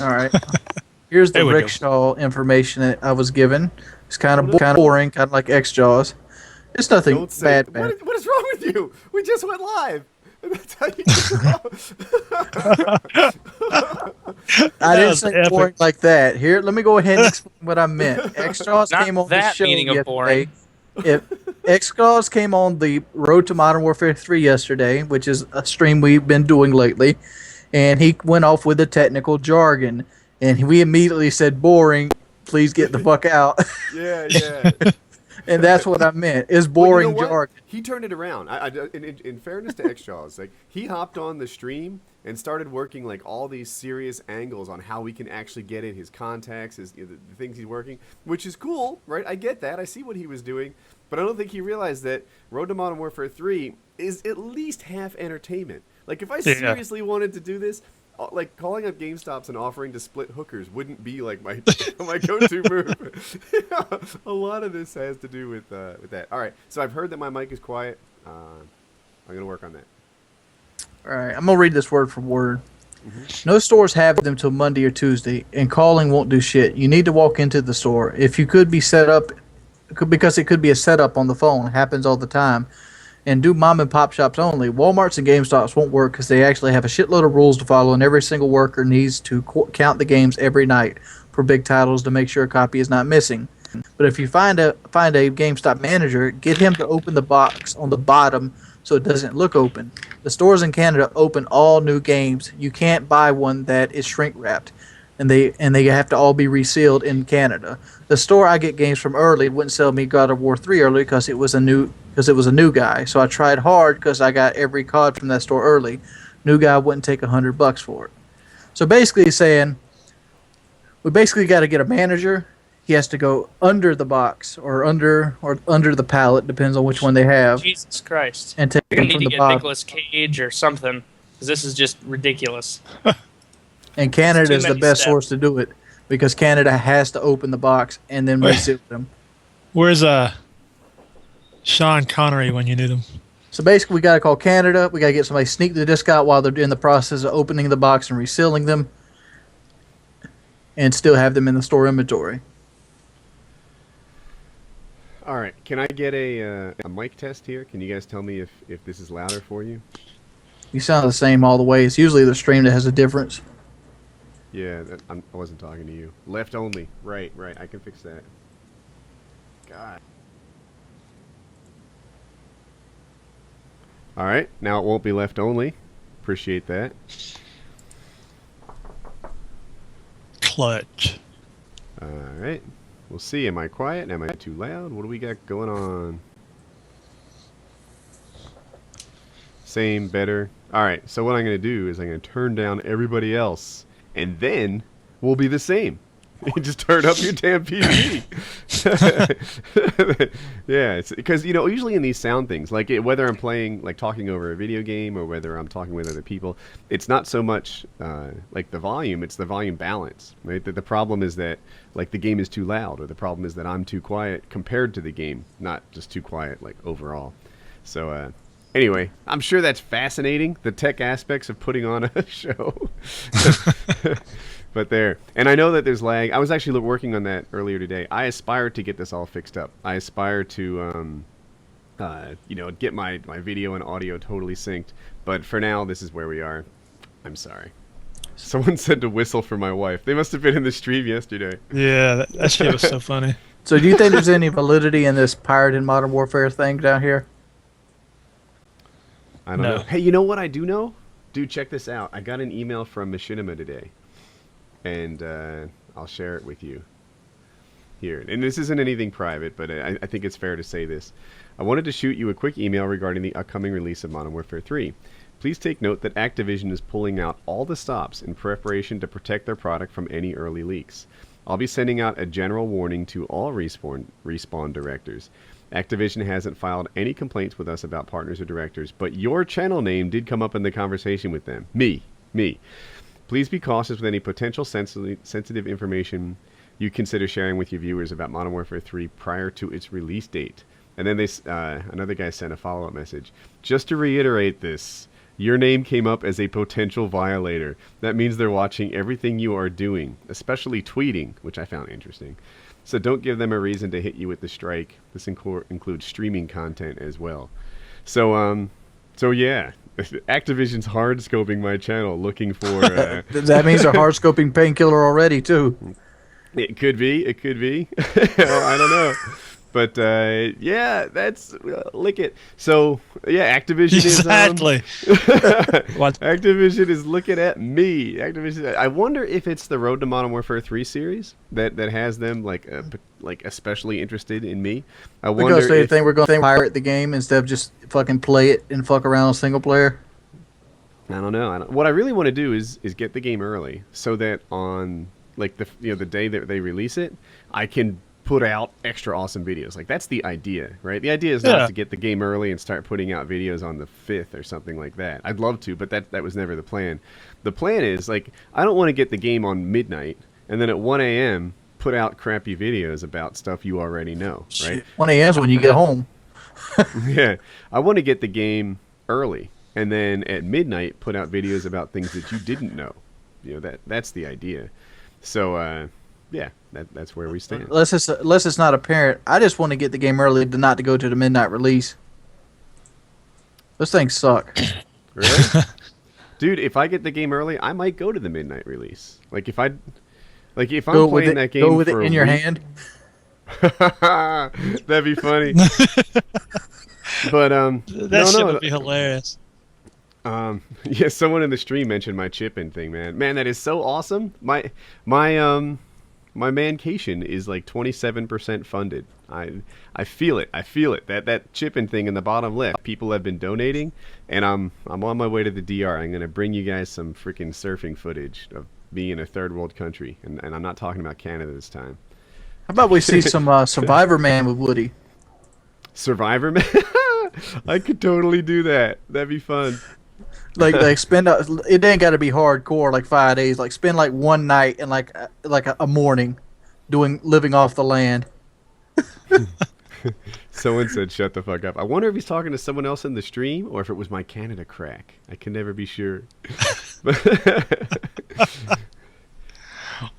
All right. Here's the There we go. rickshaw information that I was given. It's kind Oh of no! boring, kind of like X Jaws. It's nothing Don't say bad, bad. what is wrong with you? We just went live. And that's how you kick it off. I That didn't was say epic. boring like that. Here, let me go ahead and explain what I meant. X Jaws Not came on the that show meaning of yesterday. boring. If X Jaws came on the Road to Modern Warfare 3 yesterday, which is a stream we've been doing lately, and he went off with the technical jargon, and we immediately said boring. Please get the fuck out. Yeah, yeah. And that's what I meant. Is Well, you know boring what? jargon. He turned it around. In fairness to Xjaws, like he hopped on the stream and started working like all these serious angles on how we can actually get in his contacts, the things he's working, which is cool, right? I get that. I see what he was doing, but I don't think he realized that Road to Modern Warfare 3 is at least half entertainment. Like if I Yeah. seriously wanted to do this, like calling up GameStops and offering to split hookers wouldn't be like my my go-to move. A lot of this has to do with that. All right, so I've heard that my mic is quiet. I'm gonna work on that. All right, I'm gonna read this word for word. No stores have them till Monday or Tuesday, and calling won't do shit. You need to walk into the store. If you could be set up, because it could be a setup on the phone. It happens all the time. And do mom and pop shops only. Walmarts and GameStops won't work because they actually have a shitload of rules to follow, and every single worker needs to count the games every night for big titles to make sure a copy is not missing. But if you find a GameStop manager, get him to open the box on the bottom so it doesn't look open. The stores in Canada open all new games. You can't buy one that is shrink wrapped, and they have to all be resealed in Canada. The store I get games from early wouldn't sell me God of War 3 early because it was a new guy. So I tried hard because I got every card from that store early. New guy wouldn't take $100 for it. So basically he's saying we basically got to get a manager. He has to go under the box or under the pallet, depends on which one they have, Jesus Christ. and take You're them going to from need the to get bottom. Nicolas Cage or something, because this is just ridiculous. And Canada Too is the many best steps. source to do it because Canada has to open the box and then Wait. reseal them. Where's Sean Connery when you need him? So basically, we got to call Canada. We got to get somebody to sneak the disc out while they're in the process of opening the box and resealing them, and still have them in the store inventory. All right, can I get a mic test here? Can you guys tell me if this is louder for you? You sound the same all the way. It's usually the stream that has a difference. Yeah, I wasn't talking to you. Left only. Right. I can fix that. God. All right, now it won't be left only. Appreciate that. Clutch. All right. We'll see. Am I quiet? Am I too loud? What do we got going on? Same, better. All right. So what I'm going to do is I'm going to turn down everybody else, and then we'll be the same. You just turn up your damn PC. Yeah, it's because usually in these sound things, like whether I'm playing, like talking over a video game, or whether I'm talking with other people, it's not so much like the volume; it's the volume balance, right? The problem is that like the game is too loud, or the problem is that I'm too quiet compared to the game, not just too quiet like overall. So anyway, I'm sure that's fascinating, the tech aspects of putting on a show. But there. And I know that there's lag. I was actually working on that earlier today. I aspire to get this all fixed up. I aspire to, get my video and audio totally synced. But for now, this is where we are. I'm sorry. Someone said to whistle for my wife. They must have been in the stream yesterday. Yeah, that shit was so funny. So do you think there's any validity in this pirate in Modern Warfare thing down here? I don't No. know. Hey, you know what I do know? Dude, check this out. I got an email from Machinima today. And I'll share it with you here. And this isn't anything private, but I think it's fair to say this. I wanted to shoot you a quick email regarding the upcoming release of Modern Warfare 3. Please take note that Activision is pulling out all the stops in preparation to protect their product from any early leaks. I'll be sending out a general warning to all Respawn directors. Activision hasn't filed any complaints with us about partners or directors, but your channel name did come up in the conversation with them. Me. Please be cautious with any potential sensitive information you consider sharing with your viewers about Modern Warfare 3 prior to its release date. And then another guy sent a follow-up message. Just to reiterate this, Your name came up as a potential violator. That means they're watching everything you are doing, especially tweeting, which I found interesting. So don't give them a reason to hit you with the strike. This includes streaming content as well. So yeah, Activision's hard scoping my channel, looking for. That means they're hard scoping Painkiller already too. It could be. It could be. I don't know. But yeah, that's lick it. So yeah, Activision Exactly. Activision is looking at me. Activision. I wonder if it's the Road to Modern Warfare 3 series that has them like especially interested in me. I wonder Because they if think we're going to pirate the game instead of just fucking play it and fuck around on single player. I don't know. What I really want to do is get the game early so that on like the day that they release it, I can put out extra awesome videos. Like that's the idea, right? The idea is not to get the game early and start putting out videos on the 5th or something like that. I'd love to, but that was never the plan. The plan is like I don't want to get the game on midnight and then at 1 a.m. put out crappy videos about stuff you already know, right? 1 a.m. is when you get home. Yeah. I want to get the game early and then at midnight put out videos about things that you didn't know. You know, that's the idea. So yeah, that's where we stand. Unless it's not apparent. I just want to get the game early not to go to the midnight release. Those things suck. Really? Dude, if I get the game early, I might go to the midnight release. If I'm playing that game go with for it in a your week- hand. That'd be funny. But That shit would be hilarious. Yeah, someone in the stream mentioned my chipping thing, man. Man, that is so awesome. My mancation is like 27% funded. I feel it. I feel it. That chipping thing in the bottom left. People have been donating, and I'm on my way to the DR. I'm gonna bring you guys some freaking surfing footage of me in a third world country, and I'm not talking about Canada this time. How about we see some Survivor Man with Woody? Survivor Man. I could totally do that. That'd be fun. Like spend it ain't got to be hardcore like 5 days. Like spend like one night and like a morning living off the land. Someone said shut the fuck up. I wonder if he's talking to someone else in the stream or if it was my Canada crack. I can never be sure.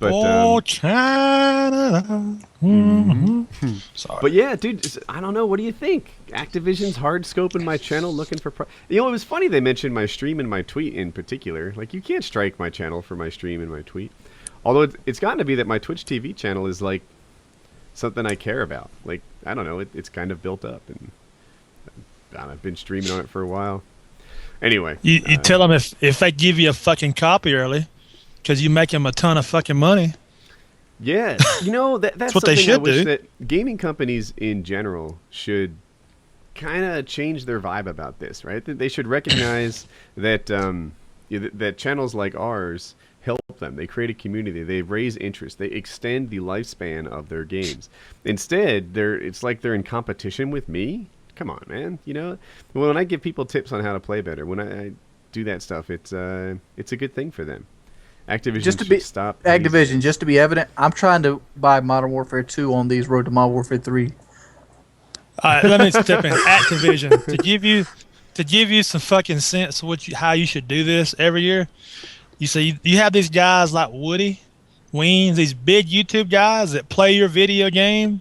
But Canada. Sorry. But yeah, dude, I don't know. What do you think? Activision's hard scoping my channel, looking for. It was funny they mentioned my stream and my tweet in particular. Like, you can't strike my channel for my stream and my tweet. Although it's gotten to be that my Twitch TV channel is like something I care about. Like, I don't know, it's kind of built up, and I've been streaming on it for a while. Anyway, You tell them if they give you a fucking copy early, because you make them a ton of fucking money. yeah, that's what they something I should wish do. that gaming companies in general should kind of change their vibe about this, right? That they should recognize that that channels like ours help them. They create a community. They raise interest. They extend the lifespan of their games. Instead, it's like they're in competition with me. Come on, man. When I give people tips on how to play better, when I do that stuff, it's a good thing for them. Activision should stop. Activision, just to be evident, I'm trying to buy Modern Warfare 2 on these Road to Modern Warfare 3. All right, let me step in. Activision, to give you some fucking sense of how you should do this every year. You see, you have these guys like Woody, Weens, these big YouTube guys that play your video game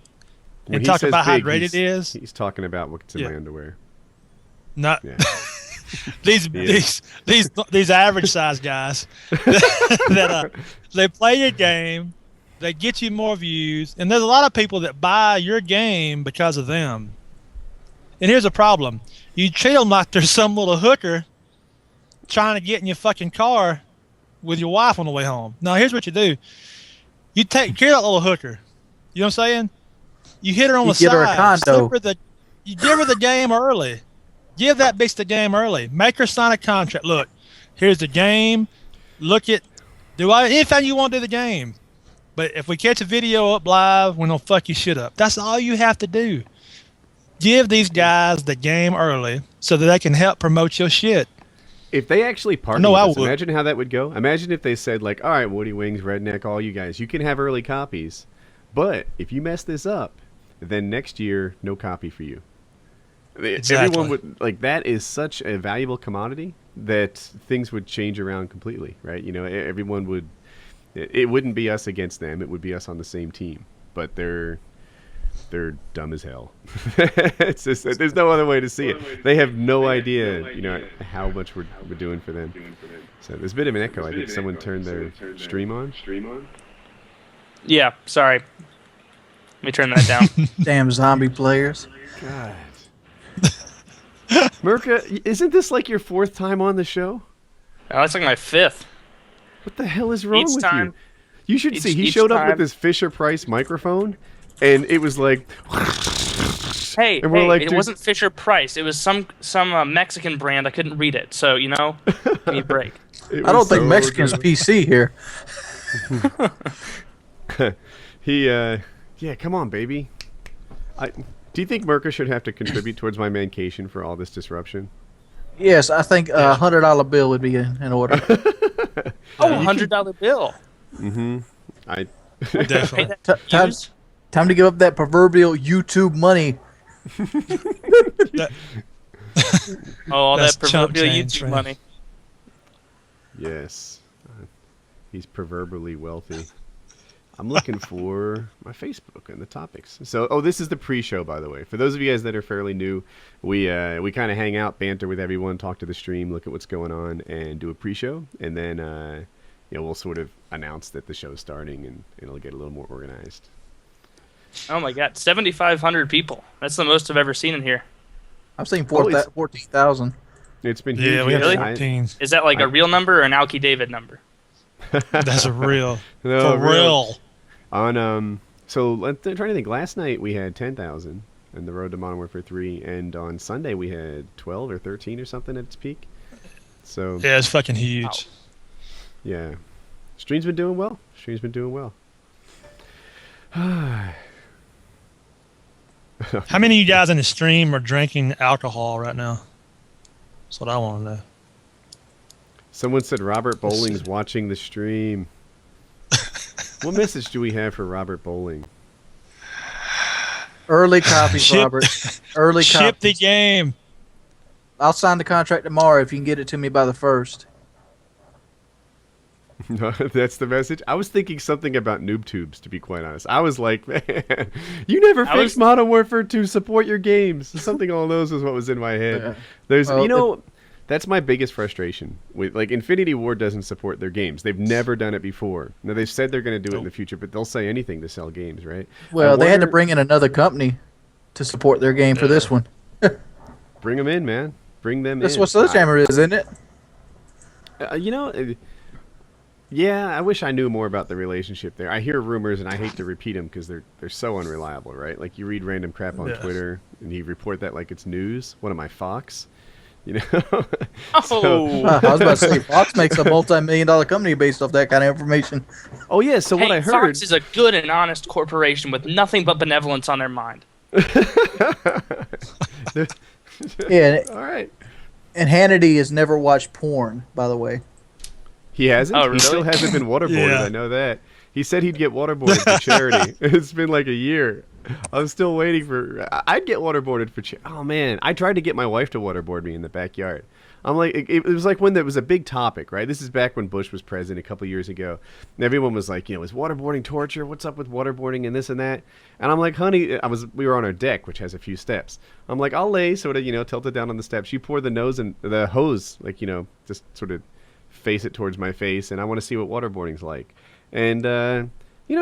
and talk about how great it is. He's talking about what's in my underwear. Not Yeah. these average size guys that they play your game, they get you more views, and there's a lot of people that buy your game because of them. And here's a problem: you treat them like there's some little hooker trying to get in your fucking car with your wife on the way home. Now, here's what you do: you take care of that little hooker. You know what I'm saying? You hit her on the get her a side. condo. You give her the game early. Give that bitch the game early. Make her sign a contract. Look, here's the game. Do anything you want to do the game. But if we catch a video up live, we're going to fuck your shit up. That's all you have to do. Give these guys the game early so that they can help promote your shit. If they actually partner No, with I us, would. imagine how that would go. Imagine if they said, like, all right, Woody Wings, Redneck, all you guys, you can have early copies. But if you mess this up, then next year, no copy for you. Everyone would like that is such a valuable commodity that things would change around completely, right? You know, everyone would. It wouldn't be us against them; it would be us on the same team. But they're dumb as hell. It's just there's no other way to see it. They have no idea, you know, how much we're doing for them. So there's a bit of an echo. I think someone turned their stream on. Yeah, sorry. Let me turn that down. Damn zombie players. God. Murka, isn't this like your 4th time on the show? Oh, that's like my 5th. What the hell is wrong Each with time- you? You should see. He each showed up with time- this Fisher-Price microphone, and it was like... Hey, and we're like, it dude- wasn't Fisher Price. It was some Mexican brand. I couldn't read it. So, you know, give me a break. I don't think Mexicans PC here. Yeah, come on, baby. Do you think Murka should have to contribute towards my mancation for all this disruption? Yes, I think a $100 bill would be in order. Oh, $100 bill. Mm-hmm. Pay Definitely. that use? Time to give up that proverbial YouTube money. All That's that chump proverbial change, YouTube right? money. Yes. He's proverbially wealthy. I'm looking for my Facebook and the topics. So, this is the pre-show, by the way. For those of you guys that are fairly new, we kind of hang out, banter with everyone, talk to the stream, look at what's going on, and do a pre-show. And then, we'll sort of announce that the show's starting, and it'll get a little more organized. Oh my God, 7,500 people. That's the most I've ever seen in here. I've seen Oh, it's- 14,000. It's been huge. Yeah, we have Really? 14. Is that like a real number or an Alki David number? That's a real. No, For real. On so I'm trying to think. Last night we had 10,000 in the Road to Modern Warfare 3, and on Sunday we had 12 or 13 or something at its peak. So Yeah, it's fucking huge. yeah, stream's been doing well. How many of you guys in the stream are drinking alcohol right now? That's what I want to know. Someone said Robert Bowling's watching the stream. What message do we have for Robert Bowling? Early copies, Ship- Robert. Early Ship the copies. game. I'll sign the contract tomorrow if you can get it to me by the 1st. No, that's the message. I was thinking something about noob tubes, to be quite honest. I was like, man, you never fixed Modern Warfare to support your games. Something along those was what was in my head. Yeah. There's, Well, that's my biggest frustration. With like Infinity Ward doesn't support their games. They've never done it before. Now they've said they're going to do it in the future, but they'll say anything to sell games, right? Well, I they had to wonder- bring in another company to support their game for this one. bring them in, man. Bring them That's in. what Sledgehammer is, isn't it? Yeah, I wish I knew more about the relationship there. I hear rumors, and I hate to repeat them because they're so unreliable, right? Like you read random crap on Yes. Twitter, and you report that like it's news. What am I, Fox? You know? Oh, I was about to say, Fox makes a multi-million-dollar company based off that kind of information. Oh yeah. So what hey, I heard. Fox is a good and honest corporation with nothing but benevolence on their mind. Yeah, All right. and Hannity has never watched porn, by the way. He hasn't. Oh, He really? still hasn't been waterboarded. Yeah. I know that. He said he'd get waterboarded for charity. It's been like a year. I'm still waiting for. I'd get waterboarded for charity. Oh man, I tried to get my wife to waterboard me in the backyard. I'm like, it was like when there was a big topic, right? This is back when Bush was president a couple years ago. And everyone was like, is waterboarding torture? What's up with waterboarding and this and that? And I'm like, honey, we were on our deck, which has a few steps. I'm like, I'll lay sort of, tilted down on the steps. You pour the nose and the hose, like, just sort of face it towards my face, and I want to see what waterboarding's like. And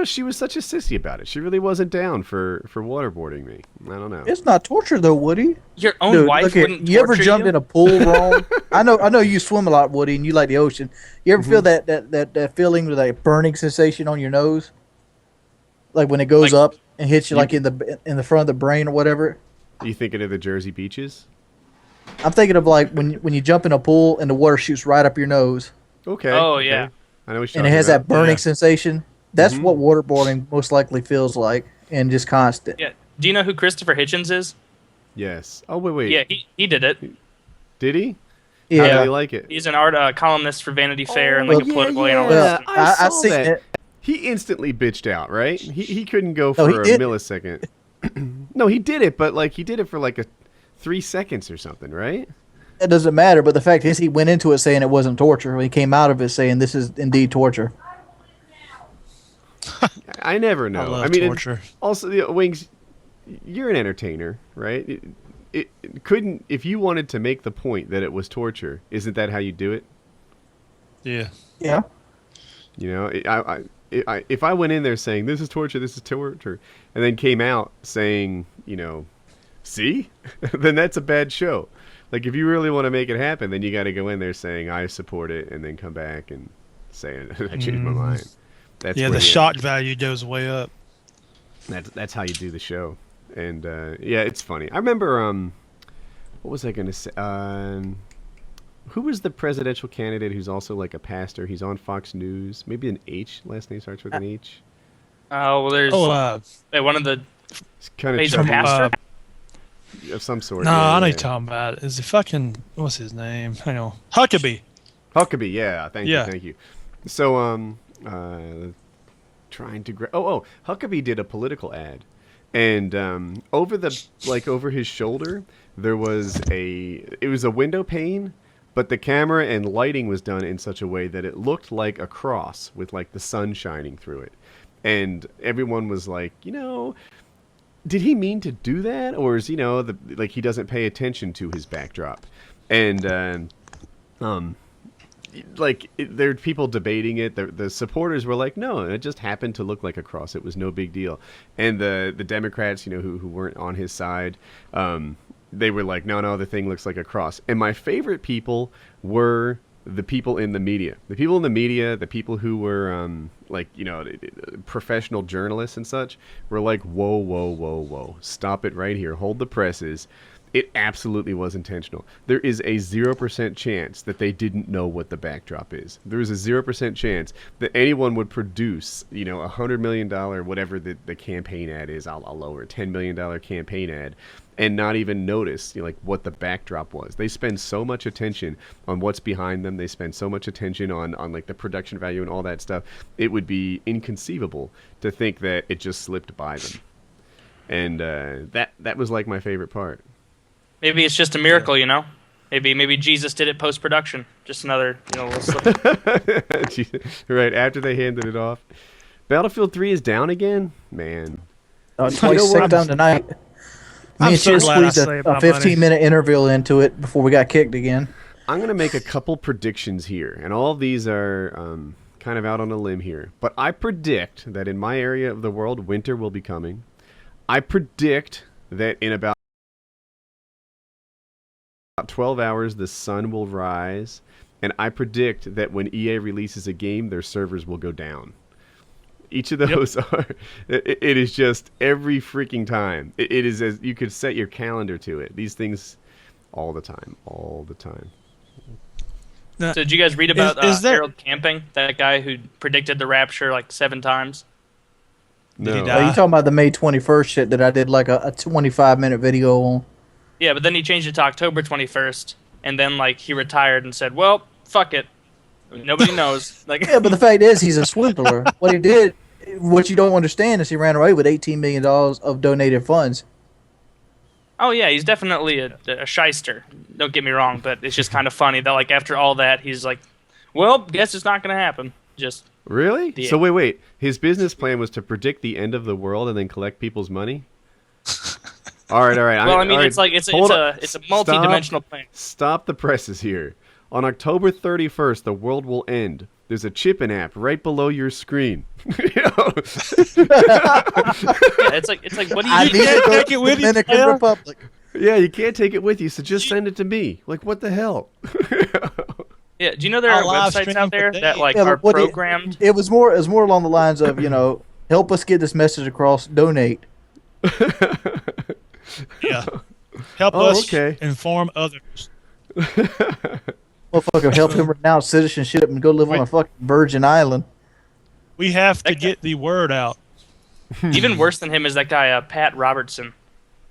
she was such a sissy about it. She really wasn't down for waterboarding me. I don't know. It's not torture, though, Woody. Your own Dude, wife look here, wouldn't you ever torture jumped you? in a pool wrong? I know you swim a lot, Woody, and you like the ocean. You ever feel that feeling with a burning sensation on your nose, like when it goes Like- up and hits you, like in the front of the brain or whatever? Are you thinking of the Jersey beaches? I'm thinking of like when you jump in a pool and the water shoots right up your nose, Okay. Oh, okay. yeah. I know what you're and it has talking that burning Yeah. sensation. That's Mhm. what waterboarding most likely feels like, and just constant. Yeah. Do you know who Christopher Hitchens is? Yes. Oh, wait. Yeah, he did it. Did he? How Yeah. did he like it? He's an art columnist for Vanity Fair and like well, a political yeah. analyst. Well, I I've saw seen that. it. He instantly bitched out, right? He couldn't go No, for he a did. millisecond. No, he did it, but like he did it for like a 3 seconds or something, right? It doesn't matter, but the fact is he went into it saying it wasn't torture. He came out of it saying this is indeed torture. I never I know. love I mean, torture. also, Wings, you're an entertainer, right? It couldn't, if you wanted to make the point that it was torture, isn't that how you do it? Yeah. Yeah. You know, if I went in there saying this is torture, and then came out saying, you know, see, then that's a bad show. Like, if you really want to make it happen, then you got to go in there saying I support it, and then come back and say I changed my mind. That's Yeah, where the shock value goes way up. That's how you do the show, and yeah, it's funny. I remember what was I going to say? Who was the presidential candidate who's also like a pastor? He's on Fox News. Maybe an H. Last name starts with an H. Oh, well, there's one of the. It's kind He's of a pastor. of some sort. No, yeah, I know yeah. what you're talking about. Is it fucking, what's his name? Hang on. Huckabee. Huckabee, yeah. Thank Yeah. you. So, trying to Huckabee did a political ad, and over his shoulder there was it was a window pane, but the camera and lighting was done in such a way that it looked like a cross with like the sun shining through it, and everyone was like, you know, did he mean to do that, or is, you know, he doesn't pay attention to his backdrop, and there are people debating it. The supporters were like, no, it just happened to look like a cross. It was no big deal. And the Democrats, you know, who weren't on his side, they were like, no, the thing looks like a cross. And my favorite people were the people in the media. The people in the media, the people who were professional journalists and such, were like, whoa, stop it right here. Hold the presses. It absolutely was intentional. There is a 0% chance that they didn't know what the backdrop is. There is a 0% chance that anyone would produce, you know, $100 million, whatever the campaign ad is, I'll lower, $10 million campaign ad, and not even notice, you know, like, what the backdrop was. They spend so much attention on what's behind them. They spend so much attention on like the production value and all that stuff. It would be inconceivable to think that it just slipped by them. And that was like my favorite part. Maybe it's just a miracle, you know. Maybe Jesus did it post production. Just another, you know, little slip. Right after they handed it off. Battlefield 3 is down again, man. Twice, six times tonight. Me and Chip squeezed a 15-minute interval into it before we got kicked again. I'm gonna make a couple predictions here, and all of these are kind of out on a limb here. But I predict that in my area of the world, winter will be coming. I predict that in about 12 hours, the sun will rise, and I predict that when EA releases a game, their servers will go down. Each of those are, it is just every freaking time. It is as you could set your calendar to it. These things all the time. So did you guys read about Harold Camping, that guy who predicted the rapture like 7 times? No. Did he Are die? you talking about the May 21st shit that I did like a 25-minute video on? Yeah, but then he changed it to October 21st, and then like he retired and said, "Well, fuck it, nobody knows." Like, Yeah, but the fact is he's a swindler. What he did, what you don't understand is he ran away with $18 million of donated funds. oh yeah, he's definitely a shyster. Don't get me wrong, but it's just kind of funny that like after all that, he's like, "Well, guess it's not gonna happen." Just Really? Yeah. So wait. His business plan was to predict the end of the world and then collect people's money? All right. well, I mean, it's like it's a multi-dimensional plan. Stop the presses here. On October 31st, the world will end. There's a chipping app right below your screen. Yeah, it's like what do I you need to go take to it with the you, Dominican Taylor? Republic. Yeah, you can't take it with you, so just send it to me. Like, what the hell? Yeah, do you know there are I'll live websites stream out there today. that like Yeah, but are what do you- programmed? It was more along the lines of, you know, help us get this message across, donate. Yeah. Help Oh, us okay. inform others. Motherfucker, help him renounce citizenship and go live on a fucking Virgin Island. We have to get the word out. Even worse than him is that guy Pat Robertson.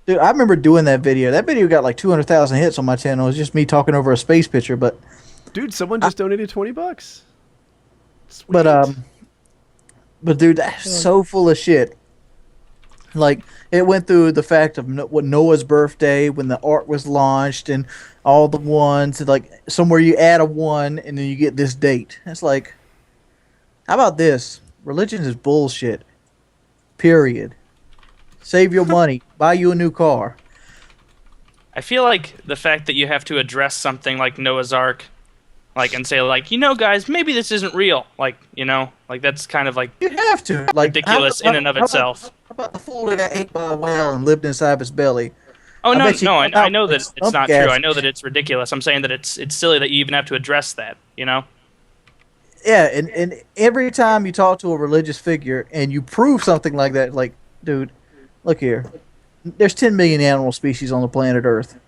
Dude, I remember doing that video. That video got like 200,000 hits on my channel. It was just me talking over a space picture, but Dude, someone just donated $20. Sweet. but dude, that's so full of shit. Like it went through the fact of what Noah's birthday when the ark was launched and all the ones like somewhere you add a one and then you get this date. It's like, how about this? Religion is bullshit. Period. Save your money. Buy you a new car. I feel like the fact that you have to address something like Noah's Ark, like, and say, like, guys, maybe this isn't real. Like, like that's kind of like You have to. Like ridiculous in and of itself. How about the fool that got ate by a whale and lived inside of his belly? Oh I no, bet you no, come I out know that with it's not some true. gas. I know that it's ridiculous. I'm saying that it's silly that you even have to address that. Yeah, and every time you talk to a religious figure and you prove something like that, like, dude, look here. There's 10 million animal species on the planet Earth.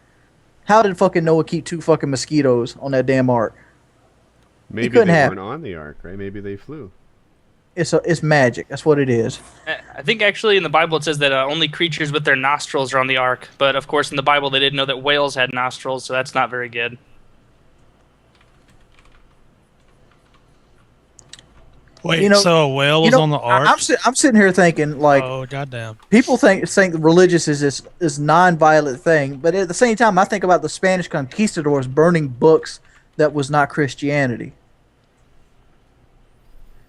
How did fucking Noah keep 2 fucking mosquitoes on that damn ark? Maybe they couldn't happen. weren't on the ark, right? Maybe they flew. It's magic. That's what it is. I think actually in the Bible it says that only creatures with their nostrils are on the ark. But of course in the Bible they didn't know that whales had nostrils, so that's not very good. Wait, so a whale was on the ark? I'm sitting here thinking like, oh goddamn! people think religious is this non-violent thing, but at the same time, I think about the Spanish conquistadors burning books that was not Christianity.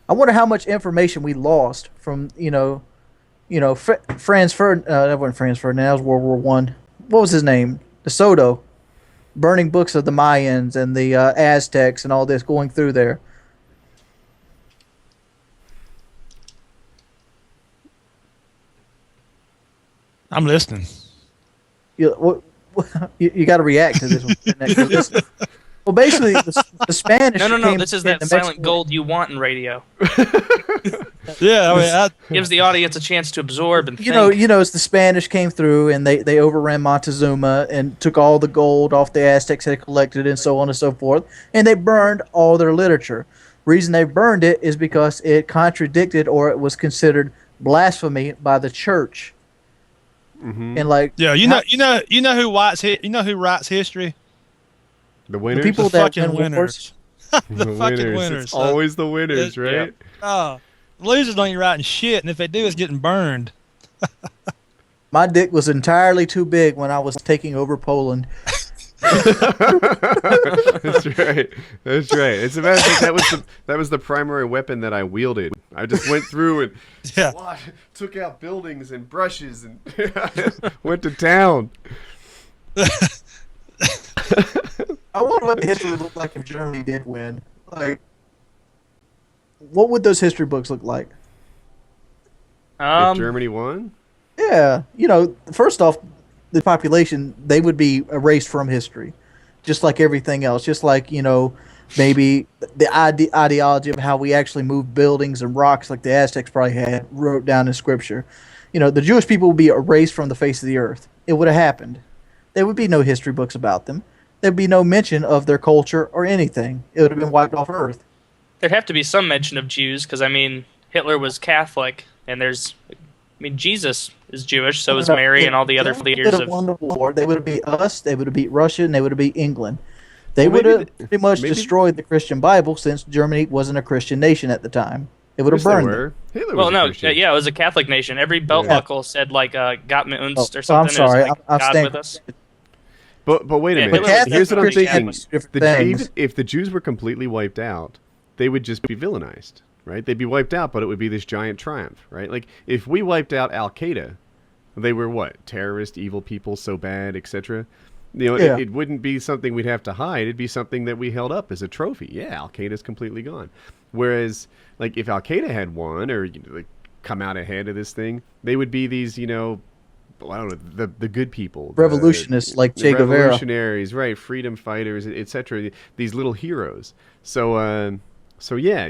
I wonder how much information we lost from Franz Ferdinand. That wasn't Franz Ferdinand. That was World War One. What was his name? De Soto, burning books of the Mayans and the Aztecs and all this going through there. I'm listening. You got to react to this one. Well, basically, the Spanish. No. This is that silent gold you want in radio. Yeah, I mean, Gives the audience a chance to absorb and think. It's the Spanish came through and they overran Montezuma and took all the gold off the Aztecs had collected and so on and so forth, and they burned all their literature. Reason they burned it is because it contradicted or it was considered blasphemy by the church. Mm-hmm. And like, yeah, you know who writes history? The winners. The people The that fucking win wars. winners. The fucking winners. It's always the winners, right? Yep. Oh, losers don't even writing shit, and if they do, it's getting burned. My dick was entirely too big when I was taking over Poland. That's right. That's right. It's about that was the primary weapon that I wielded. I just went through and Yeah. took out buildings and brushes and went to town. I wonder what the history would look like if Germany did win. Like, what would those history books look like? If Germany won? Yeah, first off, the population, they would be erased from history, just like everything else. Just like, maybe the ideology of how we actually moved buildings and rocks like the Aztecs probably had wrote down in scripture. The Jewish people would be erased from the face of the earth. It would have happened. There would be no history books about them. There'd be no mention of their culture or anything. It would have been wiped off Earth. There'd have to be some mention of Jews, because, Hitler was Catholic, and Jesus is Jewish, so is Mary and all the other leaders of... won the war. They would have beat us, they would have beat Russia, and they would have beat England. They would have pretty much destroyed the Christian Bible, since Germany wasn't a Christian nation at the time. It would have burned them. Hitler well, was no, a Christian. yeah, it was a Catholic nation. Every belt buckle said, like, Gott mit uns, or I'm something. sorry. It was, like, God with us. But wait a Yeah, minute. Hitler Here's what I'm was thinking. Catholic. If the Jews were completely wiped out, they would just be villainized, right? They'd be wiped out, but it would be this giant triumph, right? Like, if we wiped out Al-Qaeda, they were what? Terrorist, evil people, so bad, etc. It wouldn't be something we'd have to hide. It'd be something that we held up as a trophy. Yeah, Al-Qaeda's completely gone. Whereas, like, if Al-Qaeda had won or come out ahead of this thing, they would be these, I don't know, the good people, Revolutionists like Che Guevara, revolutionaries, right? Freedom fighters, etc. These little heroes. So yeah,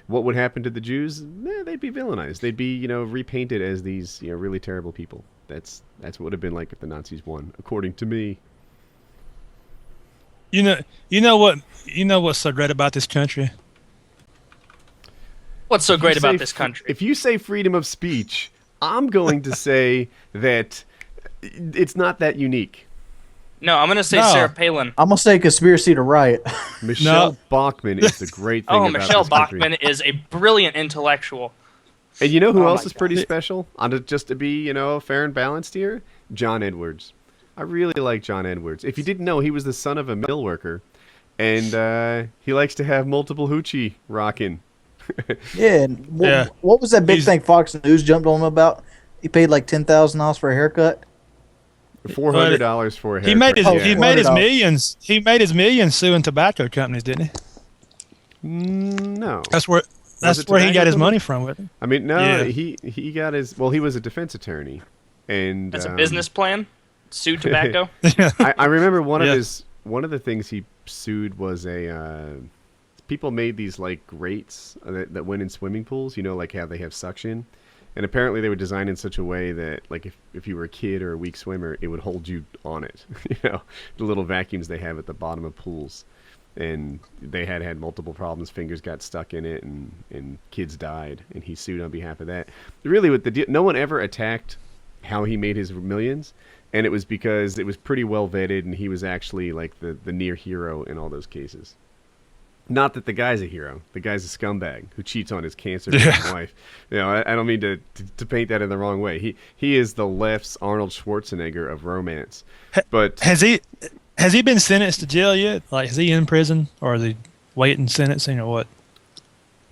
what would happen to the Jews? They'd be villainized. They'd be repainted as these really terrible people. That's what would have been like if the Nazis won, according to me. You know what's so great about this country? What's so great about this country? If you say freedom of speech, I'm going to say that it's not that unique. No, I'm going to say Sarah Palin. I'm going to say conspiracy to riot. Michelle Bachmann is the great thing about Michelle this country. Bachmann is a brilliant intellectual. And you know who Oh else my is pretty special? Just to be, fair and balanced here? John Edwards. I really like John Edwards. If you didn't know, he was the son of a mill worker. And he likes to have multiple hoochie rocking. Yeah. And Yeah. what was that big He's- thing Fox News jumped on him about? He paid like $10,000 for a haircut. $400 for a haircut. He made his yeah. he made his $400. millions. He made his millions suing tobacco companies, didn't he? No. That's where it he got tobacco his company? money from with it. I mean, no, Yeah. he got his... Well, he was a defense attorney. And That's a business plan. Sue tobacco. I remember one Yeah. of the things he sued was people made these like grates that went in swimming pools, like how they have suction, and apparently they were designed in such a way that like if you were a kid or a weak swimmer, it would hold you on it. The little vacuums they have at the bottom of pools, and they had multiple problems. Fingers got stuck in it, and kids died, and he sued on behalf of that. Really, no one ever attacked how he made his millions. And it was because it was pretty well vetted, and he was actually like the near hero in all those cases. Not that the guy's a hero. The guy's a scumbag who cheats on his cancer-free wife. I don't mean to paint that in the wrong way. He is the left's Arnold Schwarzenegger of romance. But Has he been sentenced to jail yet? Like, is he in prison, or is he waiting sentencing, or what?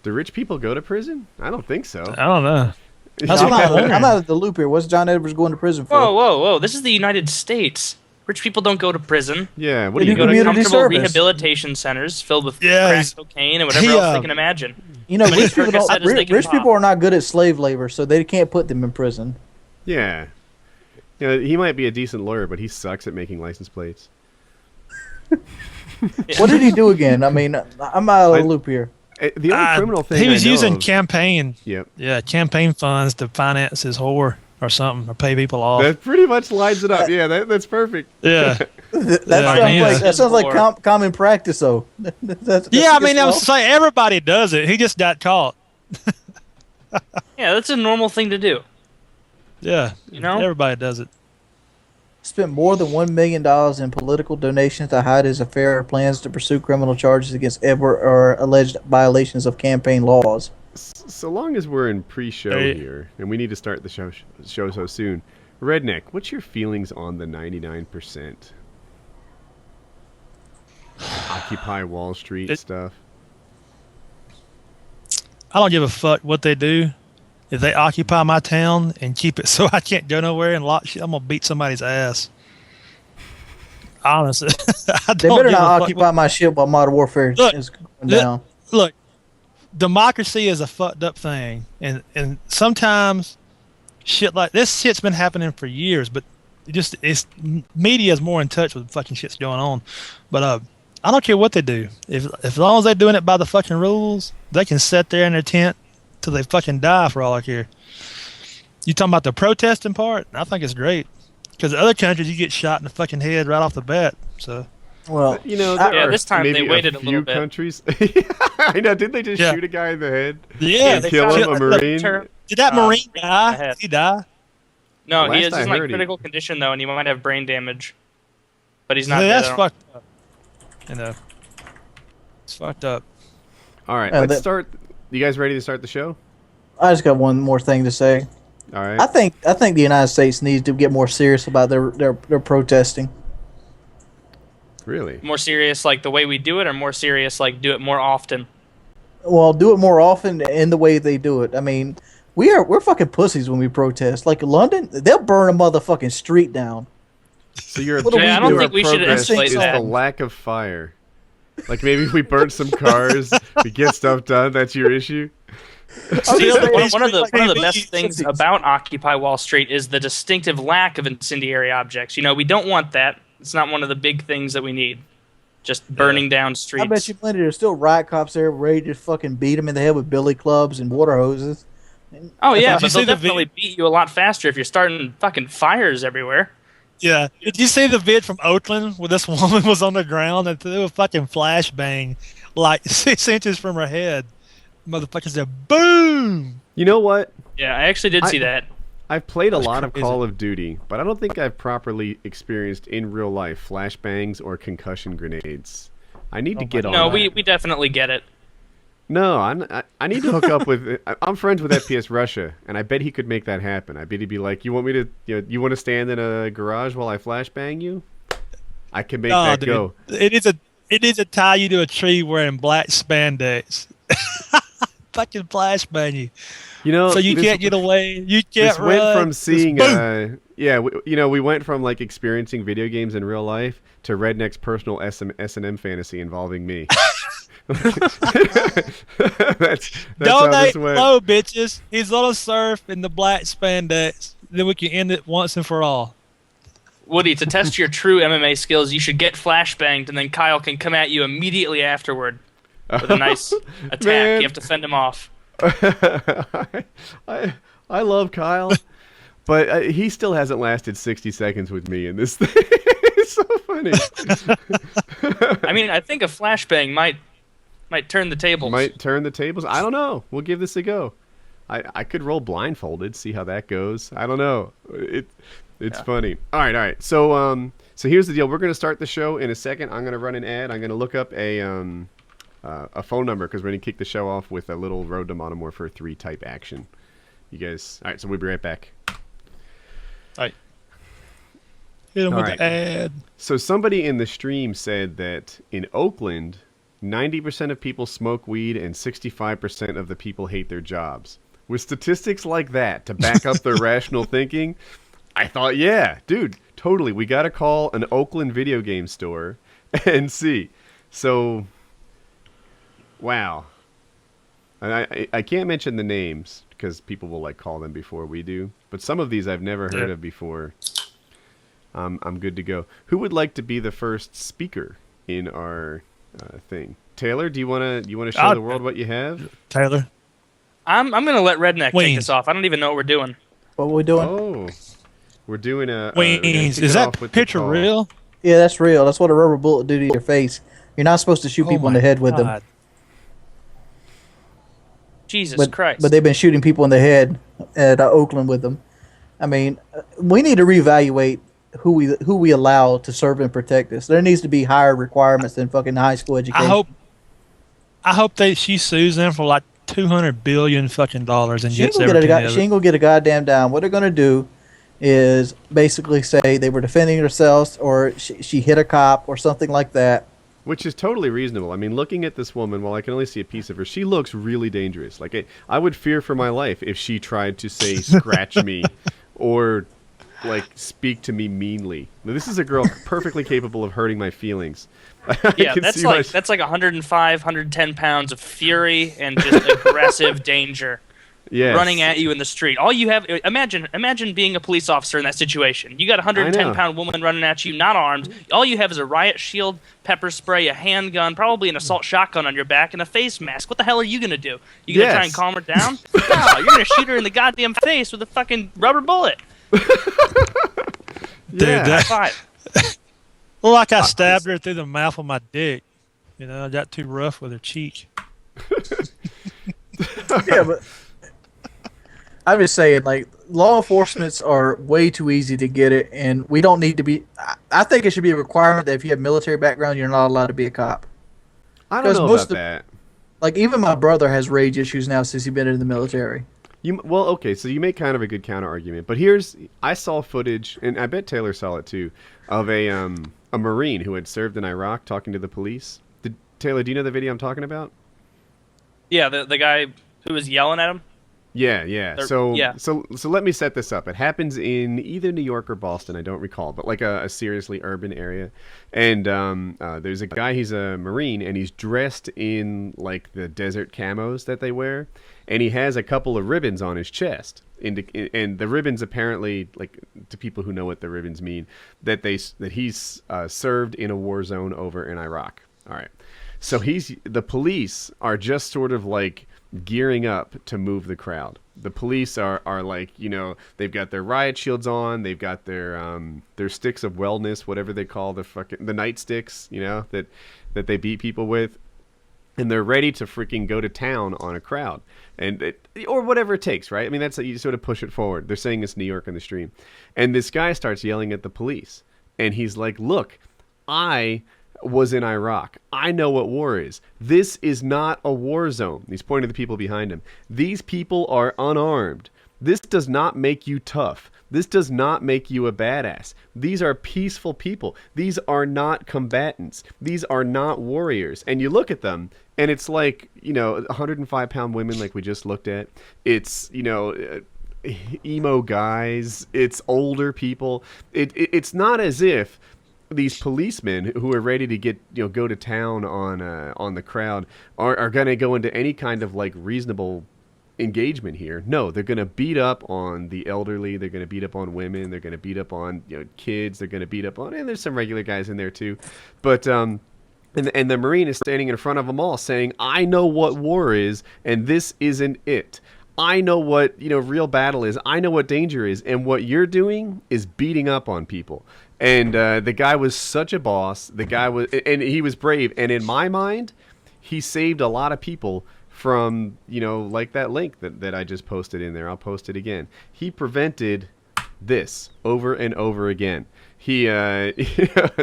do rich people go to prison? I don't think so. I don't know. That's I'm what I'm wondering. out of the loop here. What's John Edwards going to prison for? Whoa! This is the United States. Rich people don't go to prison. Yeah, what They do you do Go to community comfortable service. rehabilitation centers filled with Yeah, crack he's- cocaine and whatever else they can imagine. You know, Make rich sure people it's don't. as they can Rich pop. people are not good at slave labor, so they can't put them in prison. Yeah. He might be a decent lawyer, but he sucks at making license plates. What did he do again? I mean, I'm out of the loop here. The only criminal thing he was I know using of- campaign Yep. campaign funds to finance his whore or something, or pay people off. That pretty much lines it up. Yeah, that's perfect. Yeah. That Yeah, sounds like Or- common practice, though. That's Yeah, I mean, against I law. was saying everybody does it. He just got caught. Yeah, that's a normal thing to do. Yeah, everybody does it. Spent more than $1 million in political donations to hide his affair or plans to pursue criminal charges against Edward or alleged violations of campaign laws. So long as we're in pre-show Hey. here, and we need to start the show so soon. Redneck, what's your feelings on the 99%? Occupy Wall Street stuff. I don't give a fuck what they do. If they occupy my town and keep it so I can't go nowhere and lock shit, I'm gonna beat somebody's ass. Honestly, I They don't better give a not fuck occupy my shit while modern warfare Look, is going look, down. Look, democracy is a fucked up thing, and sometimes shit like this shit's been happening for years, but it's media is more in touch with fucking shit's going on. But I don't care what they do. If as long as they're doing it by the fucking rules, they can sit there in their tent till they fucking die for all I care. You talking about the protesting part? I think it's great. Because other countries, you get shot in the fucking head right off the bat. So Well, There Yeah, are this time they maybe waited a a few little bit. countries. I know. Didn't they just Yeah. shoot a guy in the head? yeah, they kill shot him, a Marine? did that Marine in the die? head. Did he die? No, Last he is I in like heard, he- critical condition though, and he might have brain damage. But he's not. Yeah, dead, that's I don't- fucked up. It's fucked up. All right, Uh, let's that- start. You guys ready to start the show? I just got one more thing to say. All right. I think the United States needs to get more serious about their protesting. Really? More serious, like the way we do it, or more serious, like do it more often. Well, do it more often in the way they do it. I mean, we're fucking pussies when we protest. Like London, they'll burn a motherfucking street down. So your What do we objection do? to I don't our think we should progress escalate is that. the lack of fire. Like maybe if we burn some cars, we get stuff done. That's your issue. Still, One of the maybe best things 60s. about Occupy Wall Street is the distinctive lack of incendiary objects. You know, we don't want that. It's not one of the big things that we need. Just burning down streets. I bet you plenty there's still riot cops there ready to fucking beat them in the head with billy clubs and water hoses. Oh yeah, Did you but see they'll the definitely beat you a lot faster if you're starting fucking fires everywhere. Yeah. Did you see the vid from Oakland where this woman was on the ground and threw a fucking flashbang like 6 inches from her head? Motherfucker said, boom! You know what? Yeah, I actually did see that. I've played a That's lot of crazy. Call of Duty, but I don't think I've properly experienced in real life flashbangs or concussion grenades. I need to get on No, that. we definitely get it. No, I need to hook up with. I'm friends with FPS Russia, and I bet he could make that happen. I bet he'd be like, "You want me to? You want to stand in a garage while I flashbang you? I can make that dude, go." It is a tie you to a tree wearing black spandex. Fucking flashbang you. So you can't get away. You can't run. This went from seeing, boom. we went from like experiencing video games in real life to Redneck's personal S&M fantasy involving me. that's how Donate this went. low, bitches. He's gonna surf in the black spandex. Then we can end it once and for all. Woody, to test your true MMA skills, you should get flashbanged, and then Kyle can come at you immediately afterward with a nice attack. Man. You have to fend him off. I love Kyle, but he still hasn't lasted 60 seconds with me in this thing. It's so funny. I mean, I think a flashbang might turn the tables. Might turn the tables. I don't know. We'll give this a go. I could roll blindfolded, see how that goes. I don't know. It's funny. All right. So here's the deal. We're going to start the show in a second. I'm going to run an ad. I'm going to look up a phone number because we're going to kick the show off with a little Road to Monomorpher 3 type action. You guys. All right. So we'll be right back. All right. Hit him All with right. the ad. So somebody in the stream said that in Oakland, 90% of people smoke weed and 65% of the people hate their jobs. With statistics like that to back up their rational thinking, I thought, yeah, dude, totally. We got to call an Oakland video game store and see. So, wow. I can't mention the names because people will like call them before we do. But some of these I've never heard of before. I'm good to go. Who would like to be the first speaker in our thing? Taylor, do you want to show the world what you have? Taylor. I'm gonna let Redneck Wayne. take this off. I don't even know what we're doing. What we doing? Oh, we're doing a. Wings. Is that picture real? Yeah, that's real. That's what a rubber bullet do to your face. You're not supposed to shoot people in the head with them. Jesus Christ! But they've been shooting people in the head at Oakland with them. I mean, we need to reevaluate who we allow to serve and protect us. There needs to be higher requirements than fucking high school education. I hope she sues them for like $200 billion fucking dollars and She ain't gets gonna everything. get she ain't gonna get a goddamn dime. What they're gonna do is basically say they were defending themselves or she hit a cop or something like that. Which is totally reasonable. I mean, looking at this woman, while I can only see a piece of her, she looks really dangerous. Like, I would fear for my life if she tried to, say, scratch me or, like, speak to me meanly. Now, this is a girl perfectly capable of hurting my feelings. Yeah, that's like 105, 110 pounds of fury and just aggressive danger. Yes. Running at you in the street. All you have, imagine being a police officer in that situation. You got a 110-pound woman running at you, not armed. All you have is a riot shield, pepper spray, a handgun, probably an assault shotgun on your back, and a face mask. What the hell are you gonna do? You gonna try and calm her down? No, you're gonna shoot her in the goddamn face with a fucking rubber bullet. Dude, Yeah. High five. Well, like I stabbed her through the mouth with my dick. You know, I got too rough with her cheek. Yeah, but I'm just saying, like, law enforcements are way too easy to get it, and we don't need to be. I think it should be a requirement that if you have military background, you're not allowed to be a cop. I don't know about that. Like, even my brother has rage issues now since he's been in the military. Well, okay, so you make kind of a good counter argument, but I saw footage, and I bet Taylor saw it too, of a Marine who had served in Iraq talking to the police. Taylor, do you know the video I'm talking about? Yeah, the guy who was yelling at him. Yeah. So let me set this up. It happens in either New York or Boston, I don't recall, but like a seriously urban area. And there's a guy, he's a Marine, and he's dressed in like the desert camos that they wear, and he has a couple of ribbons on his chest. And the ribbons apparently, like, to people who know what the ribbons mean, that he's served in a war zone over in Iraq. All right. So the police are just sort of like gearing up to move the crowd. The police are like, you know, they've got their riot shields on, they've got their sticks of wellness, whatever they call the nightsticks, you know, that they beat people with, and they're ready to freaking go to town on a crowd, or whatever it takes, right? I mean, that's you sort of push it forward. They're saying it's New York in the stream, and this guy starts yelling at the police, and he's like, "Look, I was in Iraq. I know what war is. This is not a war zone. He's pointing to the people behind him. These people are unarmed. This does not make you tough. This does not make you a badass. These are peaceful people. These are not combatants. These are not warriors. And you look at them, and it's like, 105-pound women like we just looked at. It's, emo guys. It's older people. It's not as if these policemen who are ready to go to town on the crowd are going to go into any kind of like reasonable engagement here. No, they're going to beat up on the elderly. They're going to beat up on women. They're going to beat up on kids. They're going to beat up on, and there's some regular guys in there too. But and the Marine is standing in front of them all saying, I know what war is, and this isn't it. I know what real battle is. I know what danger is, and what you're doing is beating up on people. And the guy was such a boss. And he was brave. And in my mind, he saved a lot of people from, like that link that I just posted in there. I'll post it again. He prevented this over and over again. He,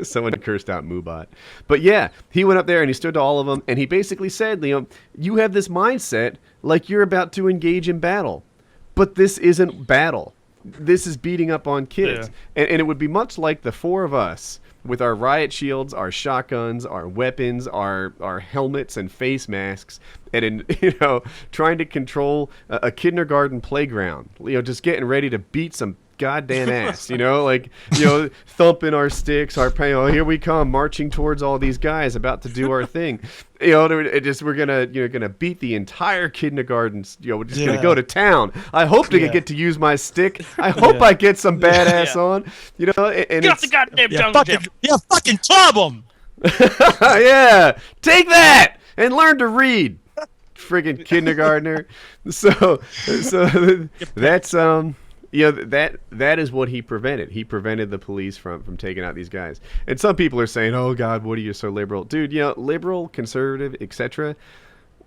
someone cursed out Moobot. But yeah, he went up there and he stood to all of them. And he basically said, you have this mindset like you're about to engage in battle. But this isn't battle. This is beating up on kids. Yeah. And it would be much like the four of us with our riot shields, our shotguns, our weapons, our helmets and face masks, and trying to control a kindergarten playground. Just getting ready to beat some goddamn ass, thumping our sticks, here we come marching towards all these guys about to do our thing. We're gonna beat the entire kindergarten. We're just gonna go to town. I hope to get to use my stick. I hope I get some badass on. And get off the goddamn jungle gym. Fucking club them. Yeah, take that and learn to read, friggin' kindergartner. So that's that is what he prevented. He prevented the police from taking out these guys. And some people are saying, "Oh God, Woody, you're so liberal, dude." Liberal, conservative, etc.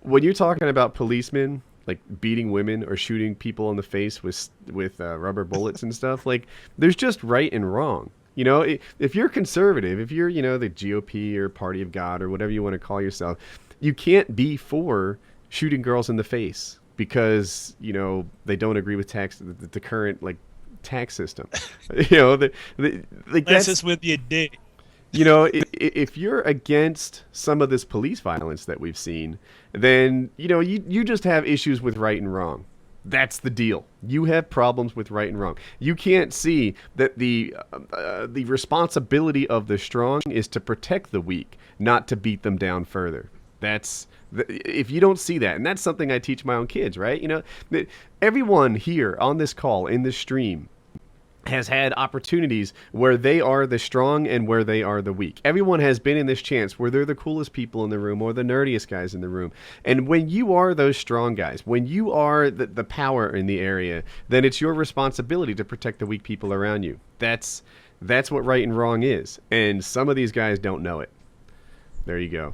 When you're talking about policemen like beating women or shooting people in the face with rubber bullets and stuff, like there's just right and wrong. If you're conservative, if you're the GOP or Party of God or whatever you want to call yourself, you can't be for shooting girls in the face because they don't agree with the current tax system. That's just with your dick. If you're against some of this police violence that we've seen, then you just have issues with right and wrong. That's the deal. You have problems with right and wrong. You can't see that the responsibility of the strong is to protect the weak, not to beat them down further. If you don't see that, and that's something I teach my own kids, right? Everyone here on this call, in this stream, has had opportunities where they are the strong and where they are the weak. Everyone has been in this chance where they're the coolest people in the room or the nerdiest guys in the room. And when you are those strong guys, when you are the power in the area, then it's your responsibility to protect the weak people around you. That's what right and wrong is. And some of these guys don't know it. There you go.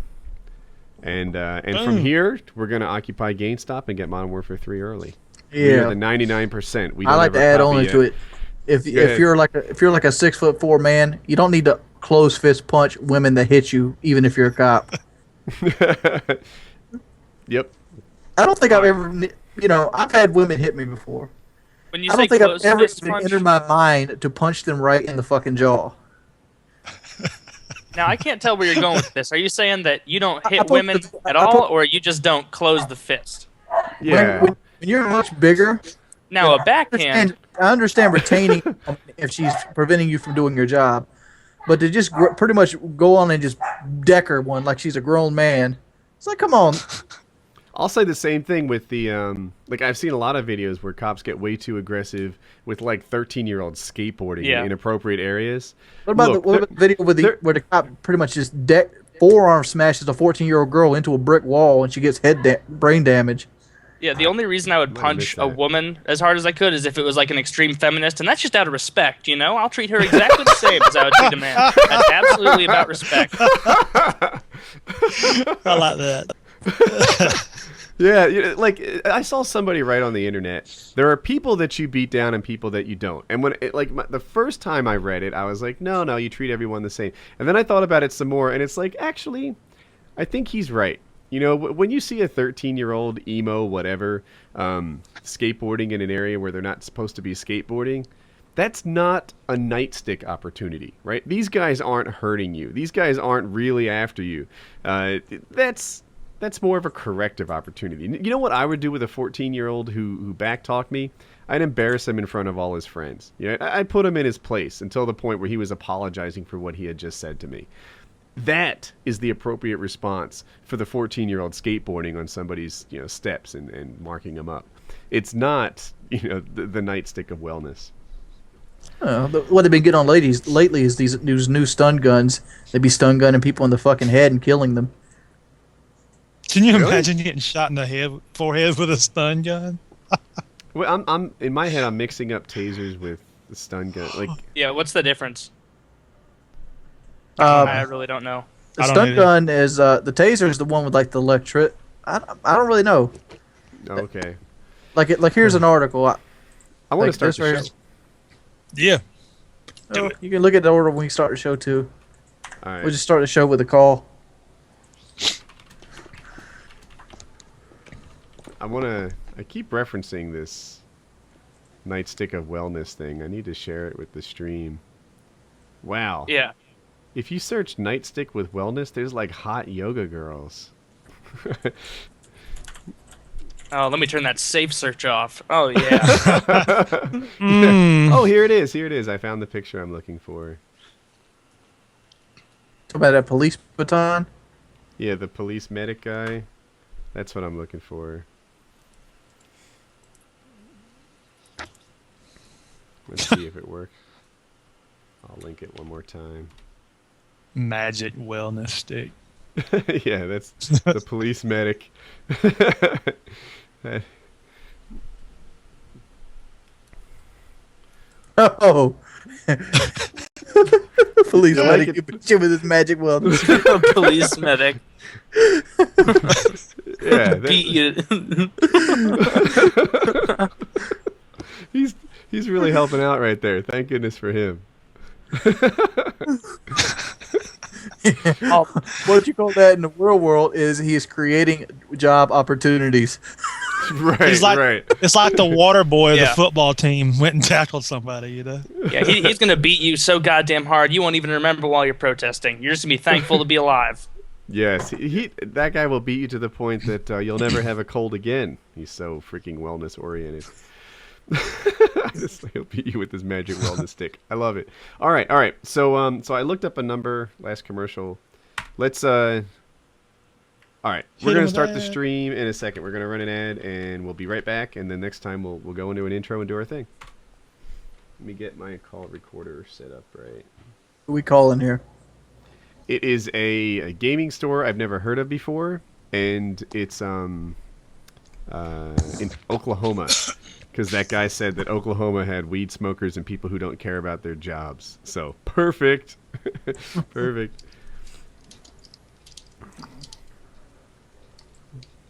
And from here, we're going to occupy GameStop and get Modern Warfare 3 early. Yeah, the 99%. I like to add on to it. If you're like a 6'4" man, you don't need to close fist punch women that hit you, even if you're a cop. Yep. I don't think I've ever, I've had women hit me before. When you I say don't think I've close ever fist even punch, entered my mind to punch them right in the fucking jaw. now I can't tell where you're going with this. Are you saying that you don't hit women at all, or you just don't close the fist? Yeah. When you're much bigger. Now a backhand. I understand retaining if she's preventing you from doing your job, but to just pretty much go on and just deck her one like she's a grown man, it's like, come on. I'll say the same thing with the I've seen a lot of videos where cops get way too aggressive with 13-year-olds skateboarding in inappropriate areas. What about the video where the cop pretty much just forearm smashes a 14-year-old girl into a brick wall and she gets brain damage? Yeah, the only reason I would punch a woman as hard as I could is if it was like an extreme feminist, and that's just out of respect, I'll treat her exactly the same as I would treat a man. That's absolutely about respect. I like that. Yeah, like I saw somebody write on the internet, there are people that you beat down and people that you don't. And when the first time I read it, I was like, no, you treat everyone the same. And then I thought about it some more, and it's like, actually, I think he's right. You know, when you see a 13-year-old emo whatever skateboarding in an area where they're not supposed to be skateboarding, that's not a nightstick opportunity, right? These guys aren't hurting you. These guys aren't really after you. That's more of a corrective opportunity. You know what I would do with a 14-year-old who backtalked me? I'd embarrass him in front of all his friends. You know, I'd put him in his place until the point where he was apologizing for what he had just said to me. That is the appropriate response for the 14-year-old skateboarding on somebody's steps and marking them up. It's not the nightstick of wellness. What they've been getting on ladies lately is these new stun guns. They'd be stun gunning people in the fucking head and killing them. Can you Really? imagine getting shot in the forehead with a stun gun? Well, I'm in my head. I'm mixing up tasers with the stun gun. Like, Yeah, what's the difference? Uh, I really don't know. The I don't stun either. gun is the taser is the one with like the electric. I don't really know. okay, Like here's an article. I want to Like start this the right show. Yeah. You can look at the order when we start the show too. All right. We'll just start the show with a call. I keep referencing this nightstick of wellness thing. I need to share it with the stream. Wow. Yeah. If you search nightstick with wellness, there's like hot yoga girls. Oh, let me turn that safe search off. Oh yeah. Oh, here it is. Here it is. I found the picture I'm looking for. Talk about that police baton. Yeah, the police medic guy. That's what I'm looking for. Let's see if it works. I'll link it one more time. Magic wellness stick. Yeah, that's the police medic. Oh. Police Yeah, medic I could- beat you with his magic wellness. Police medic. Yeah, Beat you. he's really helping out right there. Thank goodness for him. Oh, what you call that in the real world is he is creating job opportunities. Right, He's like, right. It's like the water boy of Yeah. the football team went and tackled somebody, Yeah, he's gonna beat you so goddamn hard you won't even remember while you're protesting. You're just gonna be thankful to be alive. Yes, that guy will beat you to the point that you'll never have a cold again. He's so freaking wellness oriented. He'll beat you with his magic wellness stick. I love it. All right. So I looked up a number last commercial. Let's All right, Hit we're him gonna with start the that. stream in a second. We're gonna run an ad and we'll be right back. And then next time we'll go into an intro and do our thing. Let me get my call recorder set up right. Who we calling here? It is a gaming store I've never heard of before, and it's in Oklahoma, because that guy said that Oklahoma had weed smokers and people who don't care about their jobs. So perfect, perfect.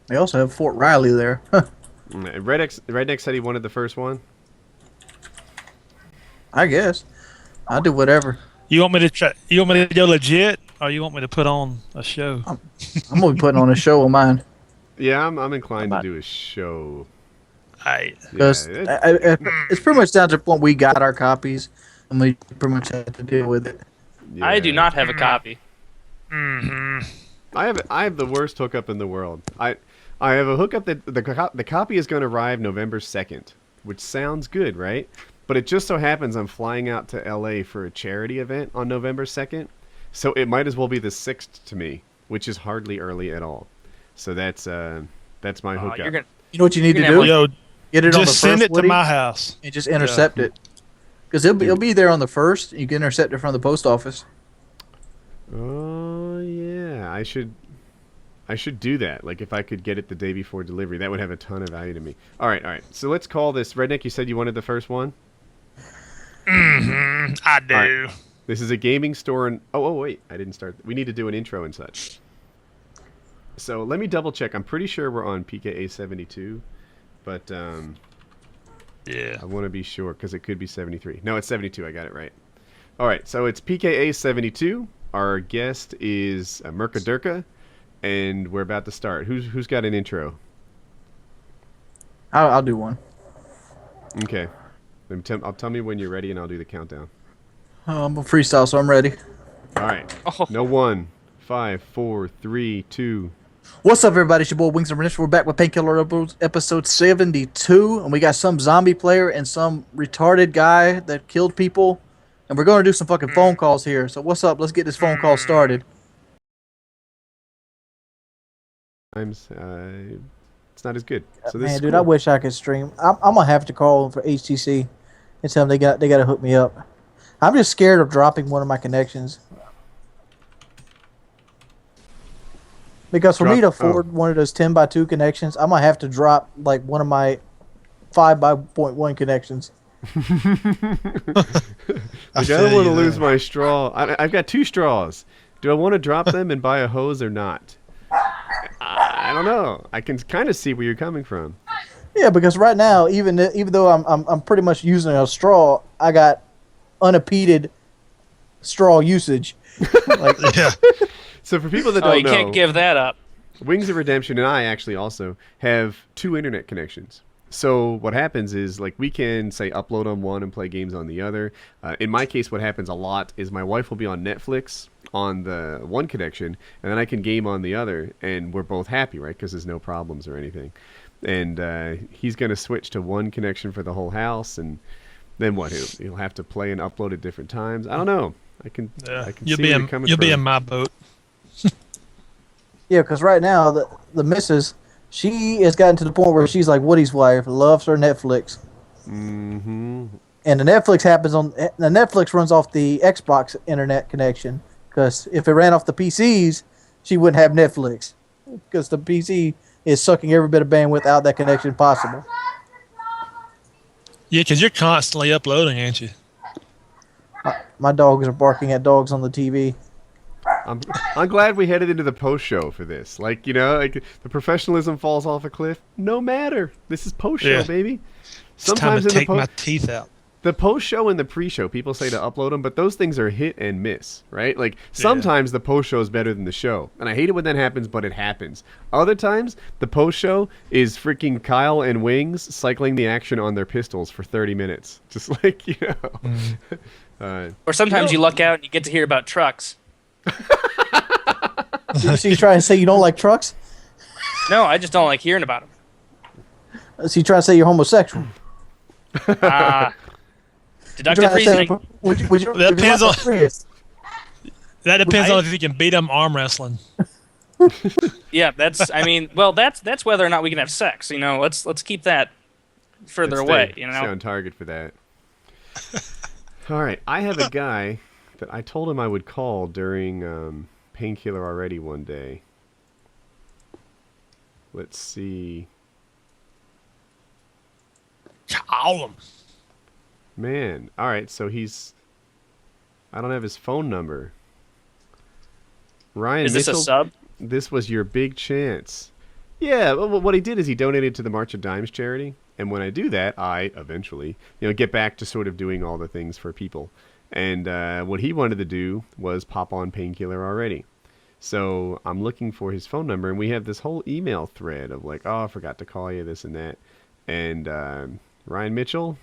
They also have Fort Riley there. Huh. Redneck said he wanted the first one. I guess. I'll do whatever. You want me to try? You want me to go legit, or you want me to put on a show? I'm gonna be putting on a show of mine. Yeah, I'm inclined to do a show. Right. Because Yeah, it's pretty much down to the point we got our copies, and we pretty much have to deal with it. I do yeah. not have a copy. Mm-hmm. I have the worst hookup in the world. I have a hookup that the copy is going to arrive November 2nd, which sounds good, right? But it just so happens I'm flying out to LA for a charity event on November 2nd, so it might as well be the 6th to me, which is hardly early at all. So that's my hookup. You're gonna, You know what you need to You're gonna do? Yo, Get it on the just first send it to Woody, my house. and just intercept it. Because it'll be there on the first. You can intercept it from the post office. Oh yeah, I should do that. Like if I could get it the day before delivery, that would have a ton of value to me. All right. So let's call this Redneck. You said you wanted the first one. I do. All right. This is a gaming store, and oh wait, I didn't start. We need to do an intro and such. So let me double check. I'm pretty sure we're on PKA 72, but Yeah. I want to be sure because it could be 73. No, it's 72. I got it right. All right, so it's PKA 72. Our guest is Murka Durka, and we're about to start. Who's got an intro? I'll do one. Okay. Tell me when you're ready, and I'll do the countdown. I'm a freestyle, so I'm ready. All right. Oh. No 1, 5, 4, 3, 2. What's up, everybody? It's your boy Wings of Redneck. We're back with Painkiller episode 72, and we got some zombie player and some retarded guy that killed people, and we're going to do some fucking phone calls here. So what's up? Let's get this phone call started. Times it's not as good. So this Man, is dude, cool. I wish I could stream. I'm gonna have to call for HTC and tell them they got to hook me up. I'm just scared of dropping one of my connections because for me to afford one of those 10x2 connections, I'm gonna have to drop like one of my 5x.1 connections. I don't want to lose my straw. I've got 2 straws. Do I want to drop them and buy a hose or not? I don't know. I can kind of see where you're coming from. Yeah, because right now, even though I'm pretty much using a straw, I got unimpeded straw usage. Like, Yeah. So for people that Oh, don't you know, can't give that up. Wings of Redemption and I actually also have 2 internet connections. So what happens is, like, we can, say, upload on one and play games on the other. In my case, what happens a lot is my wife will be on Netflix on the one connection, and then I can game on the other, and we're both happy, right? Because there's no problems or anything. And he's going to switch to one connection for the whole house, and then what? He'll have to play and upload at different times. I don't know. I can You'll see be where in you're coming you'll from. be in my boat. yeah, because right now the missus, she has gotten to the point where she's like Woody's wife, loves her Netflix. Mm-hmm. And the Netflix runs off the Xbox internet connection, because if it ran off the PCs, she wouldn't have Netflix, because the PC is sucking every bit of bandwidth out that connection possible. Yeah, because you're constantly uploading, ain't you? My dogs are barking at dogs on the TV. I'm glad we headed into the post show for this. Like, like the professionalism falls off a cliff. No matter. This is post show, Yeah. baby. It's time to take my teeth out. The post show and the pre show, people say to upload them, but those things are hit and miss, right? Like sometimes the post show is better than the show, and I hate it when that happens, but it happens. Other times, the post show is freaking Kyle and Wings cycling the action on their pistols for 30 minutes, just like Or sometimes you luck out and you get to hear about trucks. So you trying to say you don't like trucks? No, I just don't like hearing about them. So you trying to say you're homosexual? Deductive reasoning. That depends on- Chris? That depends on if you can beat them arm wrestling. Yeah, that's whether or not we can have sex. Let's keep that further away. Stay on target for that. All right, I have a guy that I told him I would call during Painkiller already one day. Let's see. Call them. Man, all right, so I don't have his phone number. Ryan Is this Mitchell, a sub? this was your big chance. Yeah, well, what he did is he donated to the March of Dimes charity, and when I do that, I eventually, get back to sort of doing all the things for people. And what he wanted to do was pop on Painkiller already. So I'm looking for his phone number, and we have this whole email thread of like, oh, I forgot to call you, this and that. And Ryan Mitchell,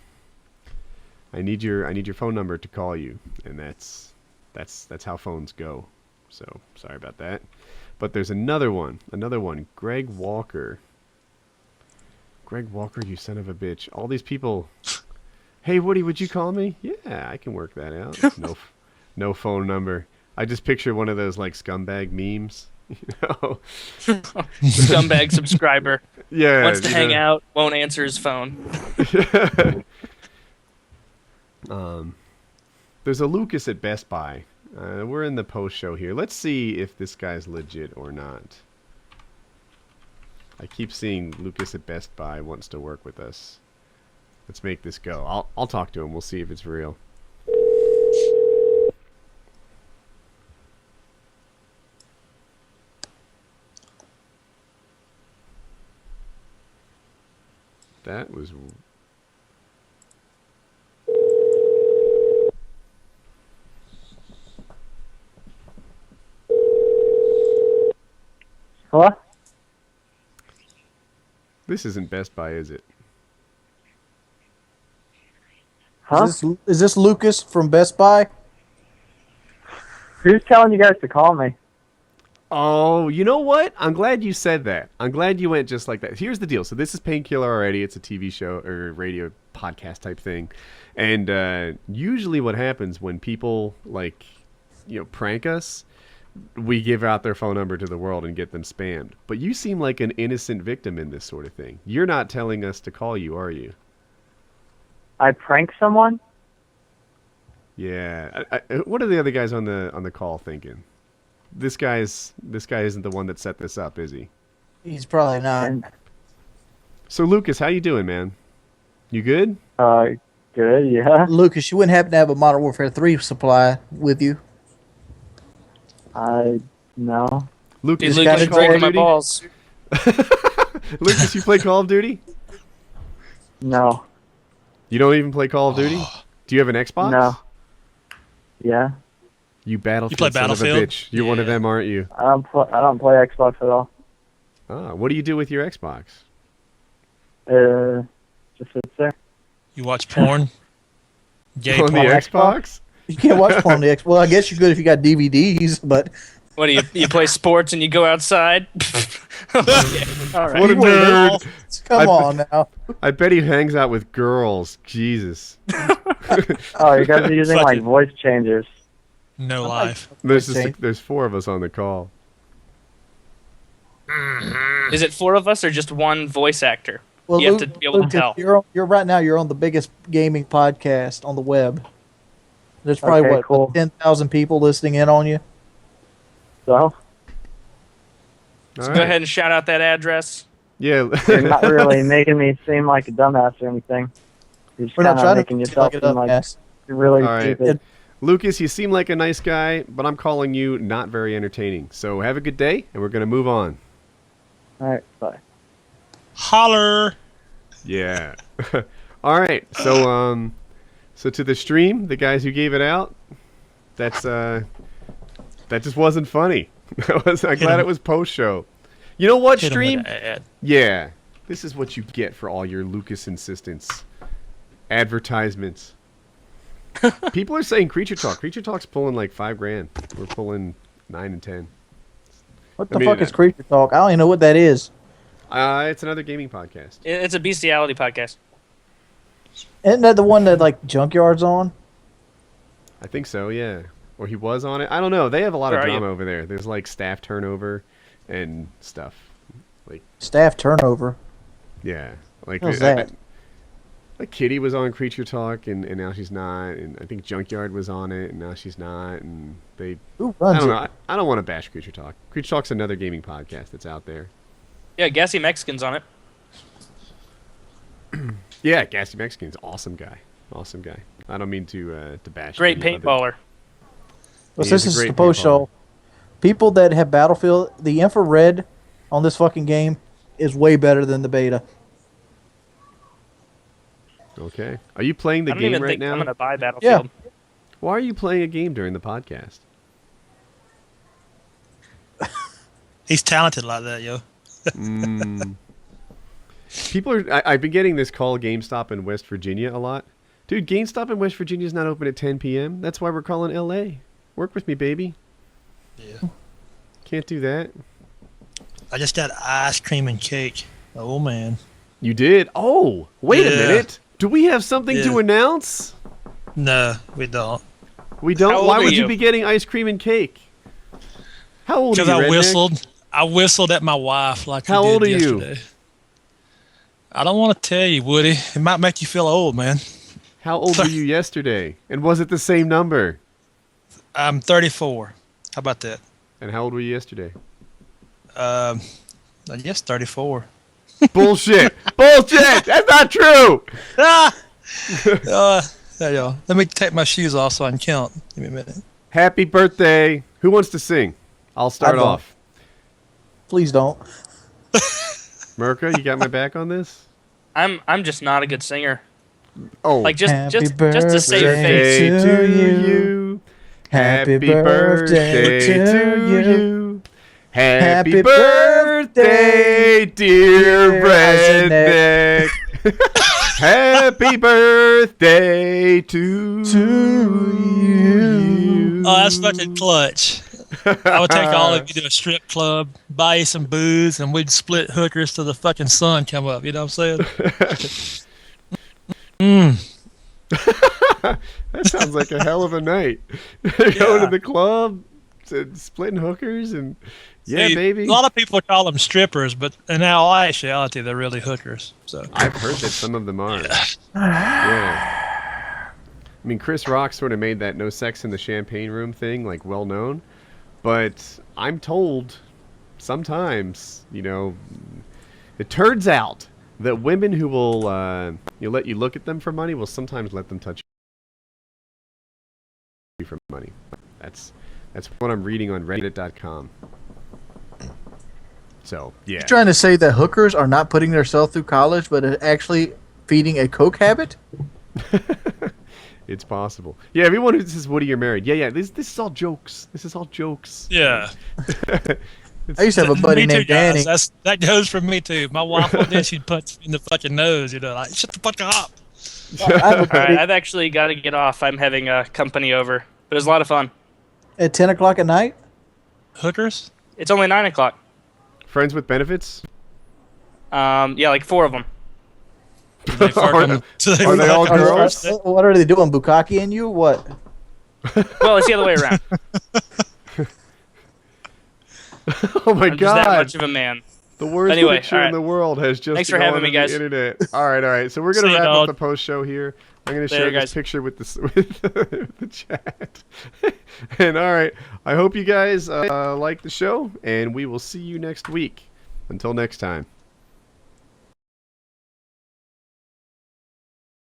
I need your phone number to call you, and that's how phones go. So sorry about that. But there's another one, Greg Walker. Greg Walker, you son of a bitch! All these people. Hey Woody, would you call me? Yeah, I can work that out. No phone number. I just picture one of those like scumbag memes. Scumbag subscriber. Yeah. Wants to hang out, won't answer his phone. There's a Lucas at Best Buy. We're in the post show here. Let's see if this guy's legit or not. I keep seeing Lucas at Best Buy wants to work with us. Let's make this go. I'll talk to him. We'll see if it's real. That was. Hello? This isn't Best Buy, is it? Huh? Is this Lucas from Best Buy? Who's telling you guys to call me? Oh, you know what? I'm glad you said that. I'm glad you went just like that. Here's the deal. So this is Painkiller already. It's a TV show or radio podcast type thing. And usually what happens when people prank us, we give out their phone number to the world and get them spammed. But you seem like an innocent victim in this sort of thing. You're not telling us to call you, are you? I prank someone? Yeah. What are the other guys on the call thinking? This guy isn't the one that set this up, is he? He's probably not. So Lucas, how you doing, man? You good? Good, yeah. Lucas, you wouldn't happen to have a Modern Warfare 3 supply with you? No. Lucas, Dude, you Lucas, play you're Call of breaking my Duty? balls. Lucas, you play Call of Duty? No. You don't even play Call of Duty? Do you have an Xbox? No. Yeah. You Battlefield You play son of a Battlefield? bitch. You're one of Yeah. them, aren't you? I don't play Xbox at all. Ah, what do you do with your Xbox? Just sits there. You watch porn? Gay On the porn? Xbox? You can't watch porn on the X. Well, I guess you could if you got DVDs, but What do you play sports and you go outside? All right. What a nerd! come on now. I bet he hangs out with girls. Jesus. Oh, you guys are using Fuck like it. voice changers. No life. There's 4 of us on the call. Is it 4 of us or just one voice actor? Well, You have to be able to Lucas, tell. You're right now. You're on the biggest gaming podcast on the web. There's probably Okay, cool. 10,000 people listening in on you. So, All Go right. ahead and shout out that address. Yeah. you're not really making me seem like a dumbass or anything. You're just We're not kind of trying making to yourself like it seem up, like ass. really All right. stupid. Lucas, you seem like a nice guy, but I'm calling you not very entertaining. So have a good day, and we're going to move on. All right, bye. Holler. Yeah. All right. So to the stream, the guys who gave it out, that just wasn't funny. I'm glad it was post show. You know what, Hit 'em with stream? an ad. Yeah. This is what you get for all your Lucas insistence. Advertisements. People are saying Creature Talk. Creature Talk's pulling like $5,000. We're pulling 9 and 10. What I the mean, fuck is Creature Talk? I don't even know what that is. It's another gaming podcast. It's a bestiality podcast. Isn't that the one that like Junkyard's on? I think so, yeah. Or he was on it. I don't know. They have a lot of Where are you? drama over there. There's like staff turnover and stuff. Staff turnover. Yeah. Like How's that? like Kitty was on Creature Talk and now she's not, and I think Junkyard was on it and now she's not, and they Who I runs don't it? know. I don't want to bash Creature Talk. Creature Talk's another gaming podcast that's out there. Yeah, Gassy Mexican's on it. Yeah, Gassy Mexican's awesome guy. Awesome guy. I don't mean to bash. Great any other- paintballer. Well, He is this a is great the post paintballer. show. People that have Battlefield, the infrared on this fucking game is way better than the beta. Okay. Are you playing the I don't game even right think now? I'm gonna buy Battlefield. Why are you playing a game during the podcast? He's talented like that, yo. People are. I've been getting this call GameStop in West Virginia a lot. Dude, GameStop in West Virginia is not open at 10 p.m. That's why we're calling LA. Work with me, baby. Yeah. Can't do that. I just got ice cream and cake. Oh man. You did? Oh, wait a Yeah. minute. Do we have something to Yeah. announce? No, we don't. We How don't? old Why are would you you? be getting ice cream and cake? How old are Because you, I redneck? whistled. I whistled at my wife like How you did old are you? yesterday. I don't want to tell you, Woody. It might make you feel old, man. How old were you yesterday? And was it the same number? I'm 34. How about that? And how old were you yesterday? I guess 34. Bullshit! Bullshit! That's not true! Ah! There you go. Let me take my shoes off so I can count. Give me a minute. Happy birthday. Who wants to sing? I'll start don't. off. Please don't. Murka, you got my back on this? I'm just not a good singer. Oh, Like just Happy to save birthday face. to to you. Happy birthday to you. Happy Happy birthday, dear redneck. Happy birthday to you. Oh, that's fucking clutch. I would take all of you to a strip club, buy you some booze, and we'd split hookers till the fucking sun come up. You know what I'm saying? That sounds like a hell of a night. Going to the club, splitting hookers, and yeah, See, baby. A lot of people call them strippers, but in all actuality, they're really hookers. So I've heard that some of them are. Yeah. I mean, Chris Rock sort of made that "no sex in the champagne room" thing like well known, but I'm told sometimes, it turns out that women who will let you look at them for money will sometimes let them touch you for money. That's what I'm reading on Reddit.com. So yeah. You're trying to say that hookers are not putting themselves through college, but are actually feeding a coke habit? It's possible. Yeah, everyone who says, "Woody, you're married." Yeah. This is all jokes. This is all jokes. yeah. I used to have a buddy Me too, named Danny. guys. That goes for me too. My wife one day she'd punch me in the fucking nose. Like shut the fuck up. I have a All buddy right, I've actually got to get off. I'm having a company over, but it was a lot of fun. at 10 o'clock at night. Hookers? It's only 9 o'clock. Friends with benefits? Yeah, like 4 of them. Do they fuck Are them? are they all girls? What are they doing? Bukkake in you? What? Well, it's the other way around. Oh my I'm just that god! much of a man. The worst Anyway, picture all in right. the world has just Thanks for gone having me, on the guys. internet. All right. So we're gonna See you, wrap up dog. the post show here. I'm gonna Later, share this guys. picture with the chat. And all right, I hope you guys like the show, and we will see you next week. Until next time.